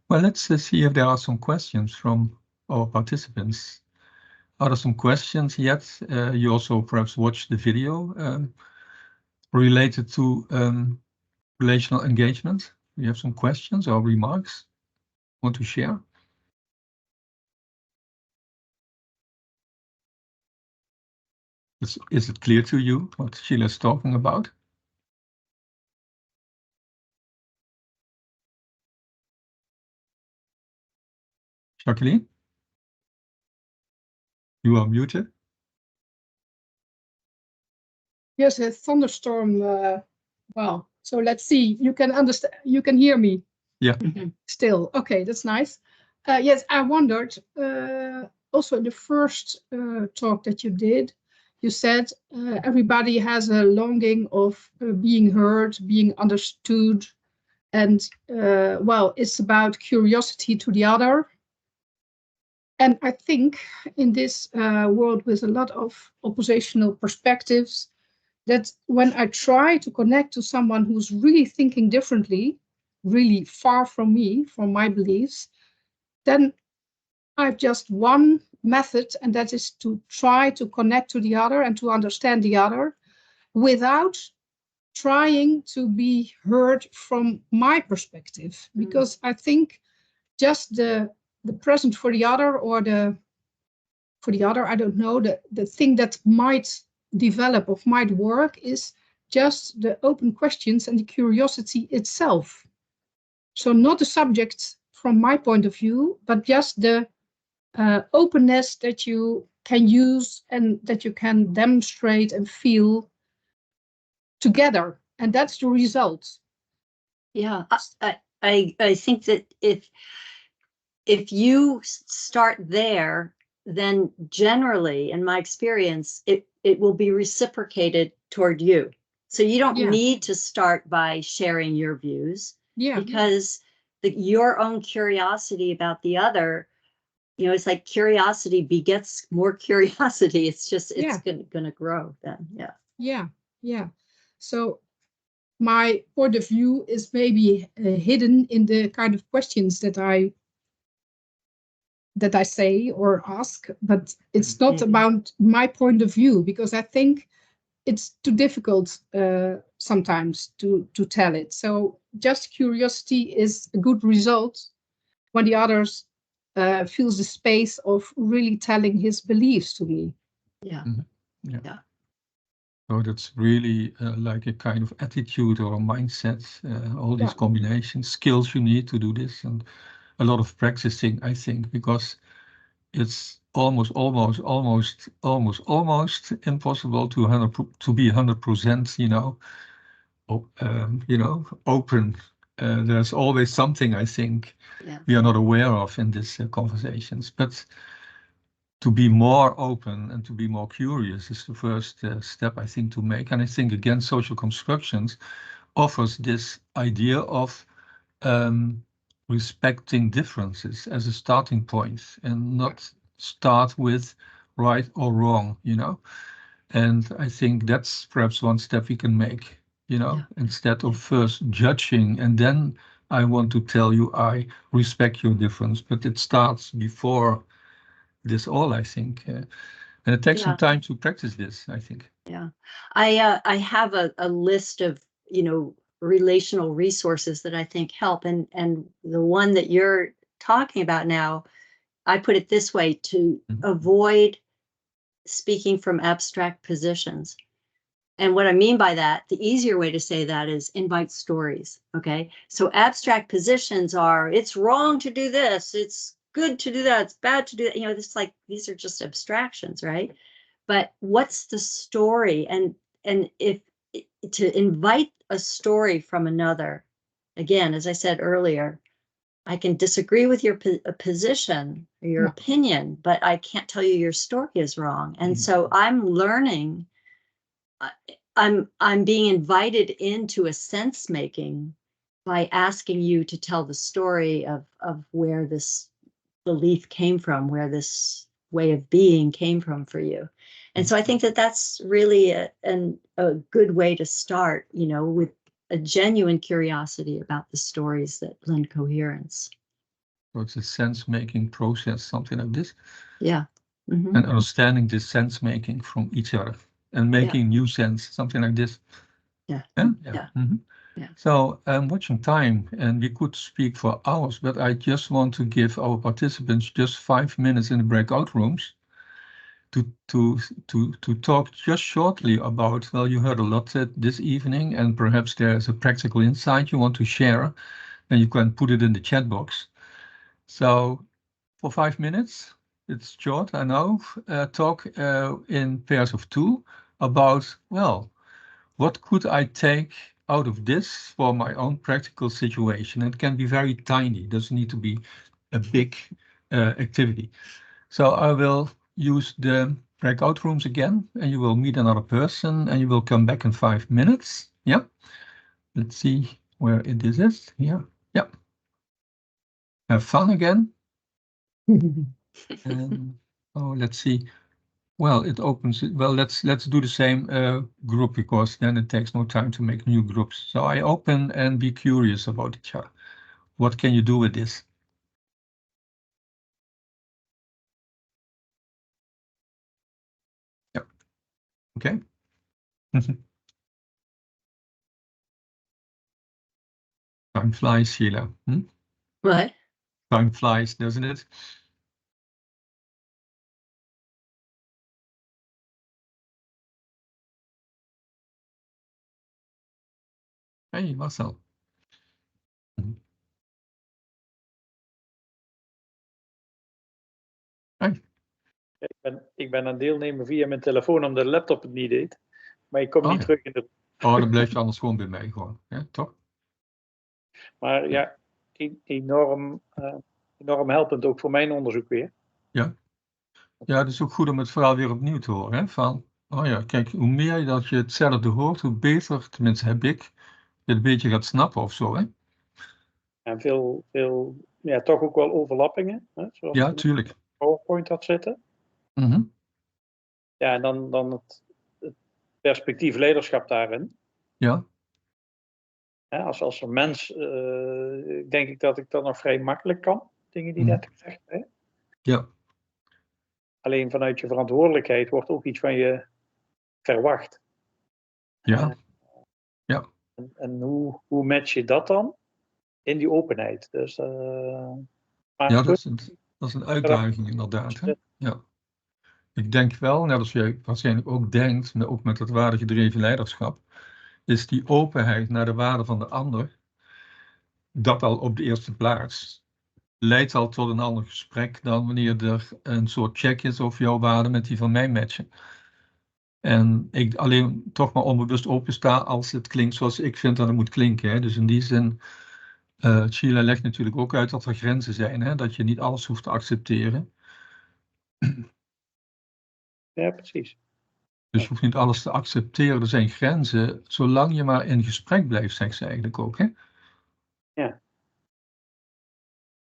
Well, let's see if there are some questions from our participants. Are there some questions yet? You also perhaps watched the video related to relational engagement. Do you have some questions or remarks you want to share? Is it clear to you what Sheila is talking about? Jacqueline? You are muted. Yes, a thunderstorm. Well, so let's see. You can understand. You can hear me. Yeah. Still, okay, that's nice. Yes, I wondered. Also, in the first talk that you did, you said everybody has a longing of being heard, being understood, and well, it's about curiosity to the other. And I think in this world with a lot of oppositional perspectives, that when I try to connect to someone who's really thinking differently, really far from me, from my beliefs, then I've just one method, and that is to try to connect to the other and to understand the other without trying to be heard from my perspective. Because I think just the present for the other, or for the other, I don't know, the thing that might develop or might work is just the open questions and the curiosity itself. So not the subject from my point of view, but just the openness that you can use and that you can demonstrate and feel together. And that's the result. Yeah, I think that if you start there, then generally, in my experience, it will be reciprocated toward you. So you don't need to start by sharing your views, because your own curiosity about the other, it's like curiosity begets more curiosity. It's just, it's going to grow then. Yeah. So my point of view is maybe hidden in the kind of questions that I say or ask, but it's not about my point of view, because I think it's too difficult sometimes to tell it. So just curiosity is a good result when the others feels the space of really telling his beliefs to me. Yeah. So that's really like a kind of attitude or a mindset, all these combinations, skills you need to do this, and a lot of practicing, I think, because it's almost impossible to be 100%, open. There's always something, I think, we are not aware of in these conversations, but to be more open and to be more curious is the first step, I think, to make. And I think, again, social constructions offers this idea of respecting differences as a starting point and not start with right or wrong, And I think that's perhaps one step we can make, instead of first judging and then I want to tell you I respect your difference, but it starts before this all, I think. And it takes some time to practice this, I think. Yeah. I have a list of, relational resources that I think help. And the one that you're talking about now, I put it this way, to avoid speaking from abstract positions. And what I mean by that, the easier way to say that is invite stories. Okay. So abstract positions are, it's wrong to do this. It's good to do that. It's bad to do that. It's like, these are just abstractions, right? But what's the story? And if to invite a story from another, again, as I said earlier, I can disagree with your position or your opinion, but I can't tell you your story is wrong. And so I'm learning, I'm being invited into a sense making by asking you to tell the story of where this belief came from, where this way of being came from for you. And so I think that that's really a good way to start, with a genuine curiosity about the stories that lend coherence. So it's a sense-making process, something like this. Yeah. Mm-hmm. And understanding this sense-making from each other and making new sense, something like this. Yeah. Mm-hmm. So I'm watching time and we could speak for hours, but I just want to give our participants just 5 minutes in the breakout rooms to talk just shortly about, well, you heard a lot this evening, and perhaps there's a practical insight you want to share, and you can put it in the chat box. So for 5 minutes, it's short, I know, talk in pairs of 2 about, well, what could I take out of this for my own practical situation? It can be very tiny, it doesn't need to be a big activity. So I will use the breakout rooms again, and you will meet another person, and you will come back in 5 minutes. Yeah. Let's see where it is. Here. Yeah. Have fun again. And let's see. Well, it opens it. Well, let's do the same group, because then it takes no time to make new groups. So I open and be curious about each other. What can you do with this? Yeah. Okay. Time flies, Sheila. What? Time flies, doesn't it? Hey, Marcel. Hey. Ik ben aan het deelnemen via mijn telefoon omdat de laptop het niet deed. Maar ik kom niet terug in de... Dan blijf je anders gewoon bij mij, gewoon. Ja, toch? Maar ja, enorm helpend ook voor mijn onderzoek weer. Ja. Ja, het is ook goed om het verhaal weer opnieuw te horen. Hè? Van, oh ja, kijk, hoe meer dat je hetzelfde hoort, hoe beter, tenminste heb ik, je een beetje gaat snappen of zo. Hè? En veel ja, toch ook wel overlappingen. Hè? Zoals ja, tuurlijk. PowerPoint had zitten. Ja, en dan het perspectief leiderschap daarin. Ja. Als een mens denk ik dat ik dat nog vrij makkelijk kan. Dingen die net gezegd zijn. Ja. Alleen vanuit je verantwoordelijkheid wordt ook iets van je verwacht. Ja. Ja. En hoe match je dat dan in die openheid? Dus, ja, dat is een uitdaging inderdaad. Hè? Ja. Ik denk wel, net als jij waarschijnlijk ook denkt, ook met het waardegedreven leiderschap, is die openheid naar de waarde van de ander, dat al op de eerste plaats, leidt al tot een ander gesprek dan wanneer er een soort check is of jouw waarden met die van mij matchen. En ik alleen toch maar onbewust opensta als het klinkt zoals ik vind dat het moet klinken. Hè. Dus in die zin, Sheila legt natuurlijk ook uit dat er grenzen zijn, hè, dat je niet alles hoeft te accepteren. Ja, precies. Dus je hoeft niet alles te accepteren, er zijn grenzen, zolang je maar in gesprek blijft, zegt ze eigenlijk ook. Hè? Ja.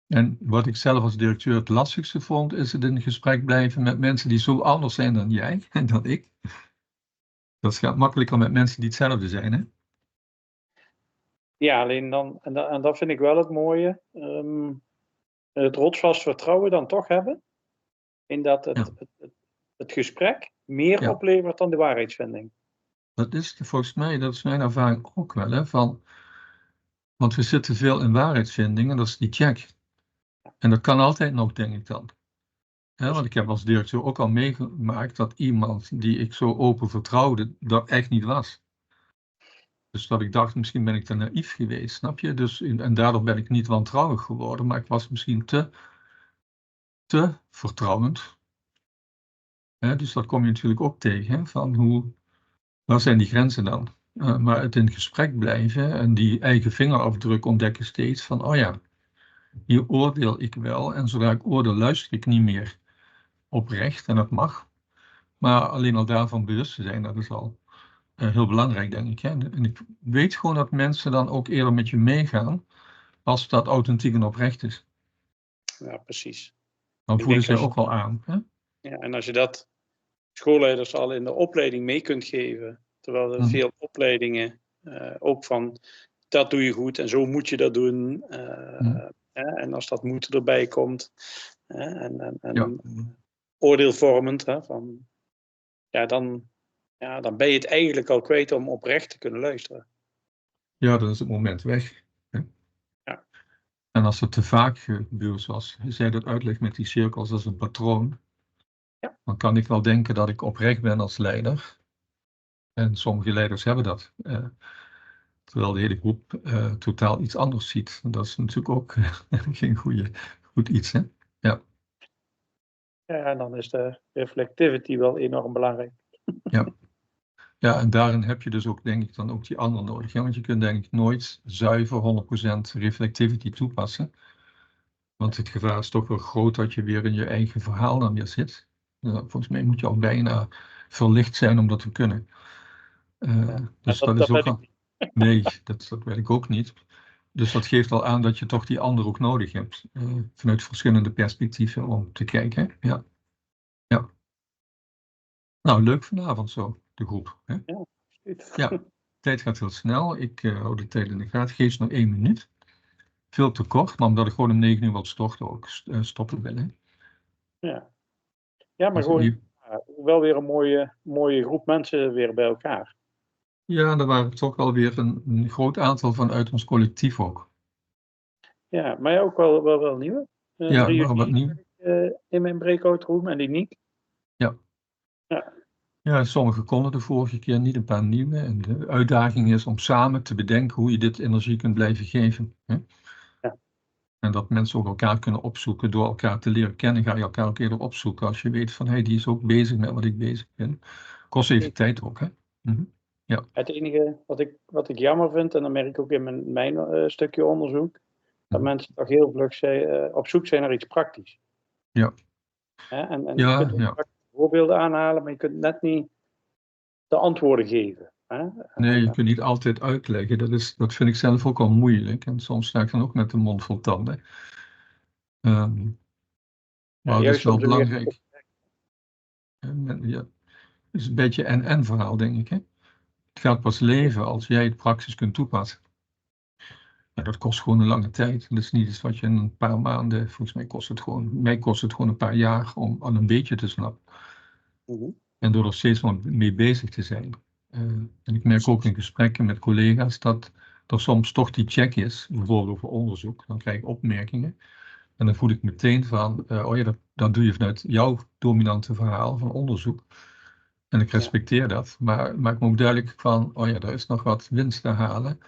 En wat ik zelf als directeur het lastigste vond, is het in gesprek blijven met mensen die zo anders zijn dan jij en dan ik. Dat gaat makkelijker met mensen die hetzelfde zijn, hè? Ja, alleen dan, en dat vind ik wel het mooie, het rotsvast vertrouwen dan toch hebben, in dat het gesprek meer oplevert dan de waarheidsvinding. Dat is volgens mij, dat is mijn ervaring ook wel, hè, want we zitten veel in waarheidsvinding en dat is die check. En dat kan altijd nog, denk ik dan. Want ik heb als directeur ook al meegemaakt dat iemand die ik zo open vertrouwde, dat echt niet was. Dus dat ik dacht, misschien ben ik te naïef geweest, snap je? Dus, en daardoor ben ik niet wantrouwig geworden, maar ik was misschien te vertrouwend. Dus dat kom je natuurlijk ook tegen, hè, van waar zijn die grenzen dan? Maar het in gesprek blijven en die eigen vingerafdruk ontdekken steeds van, oh ja, hier oordeel ik wel en zodra ik oordeel luister ik niet meer oprecht en dat mag. Maar alleen al daarvan bewust te zijn, dat is al heel belangrijk, denk ik. Hè? En ik weet gewoon dat mensen dan ook eerder met je meegaan als dat authentiek en oprecht is. Ja, precies. Dan voelen ze ook al aan. Hè? Ja, en als je dat schoolleiders al in de opleiding mee kunt geven, terwijl er veel opleidingen ook van dat doe je goed en zo moet je dat doen. En als dat moeten erbij komt oordeelvormend, dan ben je het eigenlijk al kwijt om oprecht te kunnen luisteren. Ja, dan is het moment weg. Hè? Ja. En als het te vaak gebeurt, zoals zij dat uitlegt met die cirkels als een patroon, dan kan ik wel denken dat ik oprecht ben als leider. En sommige leiders hebben dat. Terwijl de hele groep totaal iets anders ziet. Dat is natuurlijk ook geen goed iets, hè? Ja. Ja, en dan is de reflectivity wel enorm belangrijk. Ja, en daarin heb je dus ook, denk ik, dan ook die ander nodig. Hè? Want je kunt denk ik nooit zuiver 100% reflectivity toepassen. Want het gevaar is toch wel groot dat je weer in je eigen verhaal dan weer zit. Volgens mij moet je al bijna verlicht zijn om dat te kunnen. Dus dat is ook al... Nee, dat weet ik ook niet. Dus dat geeft al aan dat je toch die ander ook nodig hebt. Vanuit verschillende perspectieven om te kijken. Ja. Nou, leuk vanavond zo, de groep. Hè? Ja, tijd gaat heel snel. Ik hou de tijd in de gaten. Geef nog 1 minuut. Veel te kort, maar omdat ik gewoon om 9 uur wat stoppen wil. Hè? Ja, maar gewoon wel weer een mooie groep mensen weer bij elkaar. Ja, er waren toch wel weer een groot aantal vanuit ons collectief ook. Ja, maar ook wel nieuwe. Ja, maar wat nieuw. In mijn breakout room en die niet. Ja, sommige konden de vorige keer niet, een paar nieuwe. En de uitdaging is om samen te bedenken hoe je dit energie kunt blijven geven. Hè? Ja. En dat mensen ook elkaar kunnen opzoeken. Door elkaar te leren kennen ga je elkaar ook eerder opzoeken. Als je weet van, die is ook bezig met wat ik bezig ben. Kost even tijd ook, hè. Ja. Het enige wat ik jammer vind, en dan merk ik ook in mijn stukje onderzoek, dat mensen toch heel vlug op zoek zijn naar iets praktisch. Ja. En je kunt praktische voorbeelden aanhalen, maar je kunt net niet de antwoorden geven. Nee, je kunt niet altijd uitleggen. Dat vind ik zelf ook al moeilijk. En soms sta ik dan ook met de mond vol tanden. Maar het is wel belangrijk. Het is een beetje een verhaal, denk ik. Hè? Het gaat pas leven als jij het praktisch kunt toepassen. Ja, dat kost gewoon een lange tijd. Dat is niet iets wat je in een paar maanden, volgens mij kost het gewoon een paar jaar om al een beetje te snappen. En door er steeds maar mee bezig te zijn. En ik merk ook in gesprekken met collega's dat er soms toch die check is, bijvoorbeeld over onderzoek. Dan krijg ik opmerkingen. En dan voel ik meteen van, oh ja, dat doe je vanuit jouw dominante verhaal van onderzoek. En ik respecteer dat, maar ik maak me ook duidelijk van, oh ja, er is nog wat winst te halen.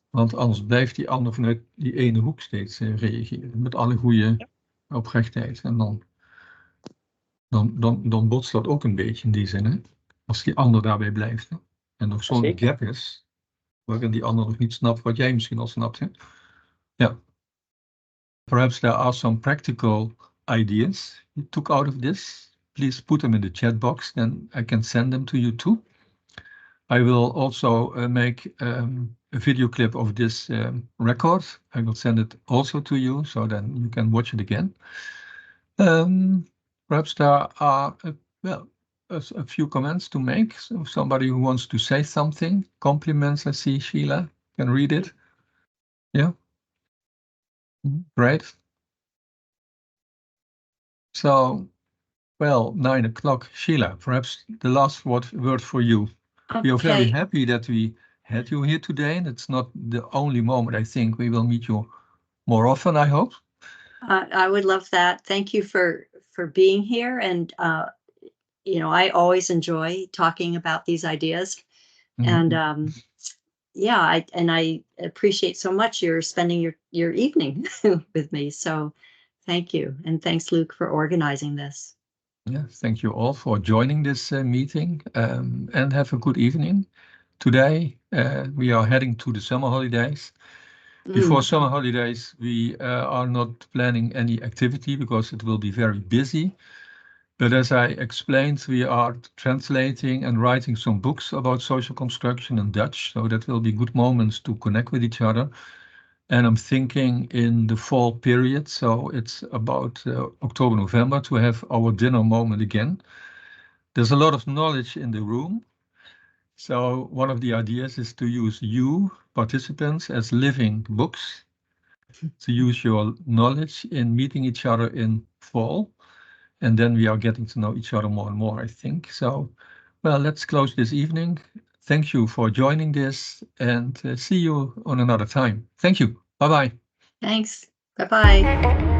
Want anders blijft die ander vanuit die ene hoek steeds reageren. Met alle goede oprechtheid. En dan botst dat ook een beetje in die zin, hè? Als die ander daarbij blijft. Hè? En nog zo'n Zeker. gap is, waarin die ander nog niet snapt wat jij misschien al snapt. Hè? Ja. Perhaps there are some practical ideas you took out of this. Please put them in the chat box, then I can send them to you too. I will also make a video clip of this record. I will send it also to you, so then you can watch it again. Perhaps there are a few comments to make. So somebody who wants to say something, compliments. I see Sheila can read it. Yeah. Great. So, well, 9 o'clock. Sheila, perhaps the last word for you. Okay. We are very happy that we had you here today, and it's not the only moment. I think we will meet you more often, I hope. I would love that. Thank you for being here. And, you know, I always enjoy talking about these ideas. Mm-hmm. And yeah, I appreciate so much you're spending your evening with me. So thank you. And thanks, Luke, for organizing this. Yeah, thank you all for joining this meeting, and have a good evening. Today, we are heading to the summer holidays. Before summer holidays, we are not planning any activity because it will be very busy. But as I explained, we are translating and writing some books about social construction in Dutch, so that will be good moments to connect with each other. And I'm thinking in the fall period, so it's about October, November, to have our dinner moment again. There's a lot of knowledge in the room. So one of the ideas is to use you, participants, as living books, to use your knowledge in meeting each other in fall. And then we are getting to know each other more and more, I think. So, well, let's close this evening. Thank you for joining this, and see you on another time. Thank you. Bye-bye. Thanks. Bye-bye.